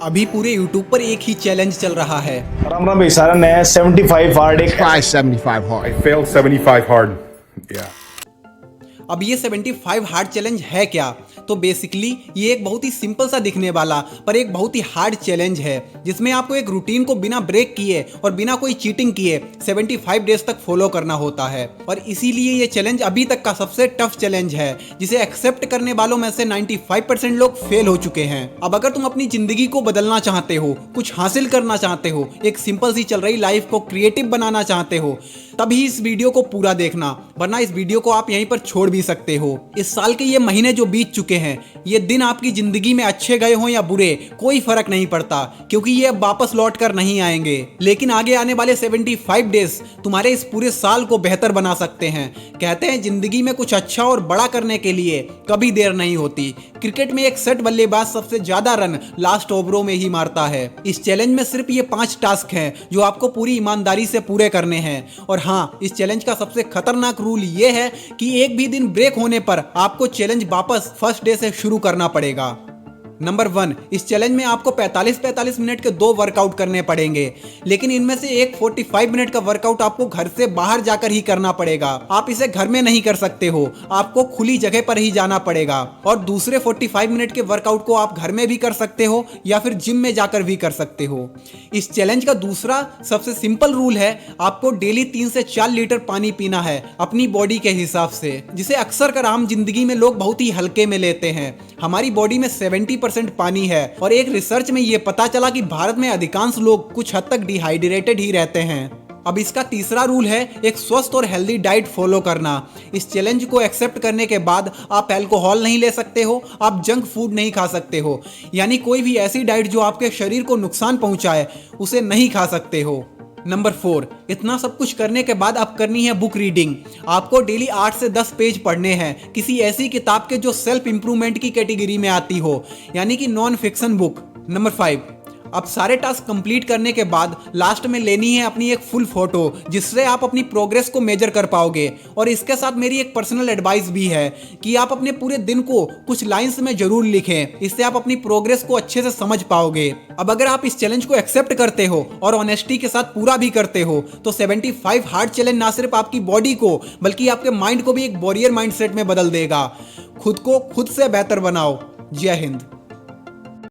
अभी पूरे YouTube पर एक ही चैलेंज चल रहा है। राम राम भाई सारा नया 75 हार्ड एक Try 75 hard. I failed 75 hard. Yeah. अब ये 75 हार्ड चैलेंज है क्या? तो बेसिकली ये एक बहुत ही सिंपल सा दिखने वाला पर एक बहुत ही हार्ड चैलेंज है, जिसमें आपको एक रूटीन को बिना ब्रेक किए और बिना कोई चीटिंग किए 75 डेज तक फॉलो करना होता है। और इसीलिए ये चैलेंज अभी तक का सबसे टफ चैलेंज है, जिसे एक्सेप्ट करने वालों में से 95% लोग फेल हो चुके हैं। अब अगर तुम अपनी जिंदगी को बदलना चाहते हो, कुछ हासिल करना चाहते हो, एक सिंपल सी चल रही लाइफ को क्रिएटिव बनाना चाहते हो, तभी इस वीडियो को पूरा देखना, वरना इस वीडियो को आप यहीं पर छोड़ भी सकते हो। इस साल के ये महीने जो बीत चुके हैं, ये दिन आपकी जिंदगी में अच्छे गए हों या बुरे, कोई फर्क नहीं पड़ता, क्योंकि ये अब वापस लौट कर नहीं आएंगे। लेकिन आगे आने वाले 75 डेज तुम्हारे इस पूरे साल को बेहतर बना सकते हैं। कहते हैं जिंदगी में कुछ अच्छा और बड़ा करने के लिए कभी देर नहीं होती। क्रिकेट में एक सेट बल्लेबाज सबसे ज्यादा रन लास्ट ओवरों में ही मारता है। इस चैलेंज में सिर्फ ये 5 टास्क हैं जो आपको पूरी ईमानदारी से पूरे करने हैं। और हाँ, इस चैलेंज का सबसे खतरनाक रूल ये है कि एक भी दिन ब्रेक होने पर आपको चैलेंज वापस फर्स्ट डे से शुरू करना पड़ेगा। नंबर 1, इस चैलेंज में आपको 45 मिनट के 2 वर्कआउट करने पड़ेंगे, लेकिन इनमें से एक 45 मिनट का वर्कआउट आपको घर से बाहर जाकर ही करना पड़ेगा। आप इसे घर में नहीं कर सकते हो, आपको खुली जगह पर ही जाना पड़ेगा। और दूसरे 45 मिनट के वर्कआउट को आप घर में भी कर सकते हो या फिर जिम में जाकर भी कर सकते हो। इस चैलेंज का दूसरा सबसे सिंपल रूल है, आपको डेली 3 से 4 लीटर पानी पीना है अपनी बॉडी के हिसाब से, जिसे अक्सर कर आम जिंदगी में लोग बहुत ही हल्के में लेते हैं। हमारी बॉडी में 70% पानी है और एक रिसर्च में यह पता चला कि भारत में अधिकांश लोग कुछ हद तक डिहाइड्रेटेड ही रहते हैं। अब इसका तीसरा रूल है एक स्वस्थ और हेल्दी डाइट फॉलो करना। इस चैलेंज को एक्सेप्ट करने के बाद आप अल्कोहल नहीं ले सकते हो, आप जंक फूड नहीं खा सकते हो, यानी कोई भी ऐसी डाइट जो आपके शरीर को नुकसान पहुंचाए उसे नहीं खा सकते हो। नंबर 4, इतना सब कुछ करने के बाद अब करनी है बुक रीडिंग। आपको डेली 8 से 10 पेज पढ़ने हैं, किसी ऐसी किताब के जो सेल्फ इंप्रूवमेंट की कैटेगरी में आती हो, यानी कि नॉन फिक्शन बुक। नंबर 5, अब सारे टास्क कंप्लीट करने के बाद लास्ट में लेनी है अपनी एक फुल फोटो, जिससे आप अपनी प्रोग्रेस को मेजर कर पाओगे। और इसके साथ मेरी एक पर्सनल एडवाइस भी है कि आप अपने पूरे दिन को कुछ लाइंस में जरूर लिखें, इससे आप अपनी प्रोग्रेस को अच्छे से समझ पाओगे। अब अगर आप इस चैलेंज को एक्सेप्ट करते हो और ऑनेस्टी के साथ पूरा भी करते हो, तो 75 हार्ड चैलेंज ना सिर्फ आपकी बॉडी को बल्कि आपके माइंड को भी एक वॉरियर माइंडसेट में बदल देगा। खुद को खुद से बेहतर बनाओ। जय हिंद।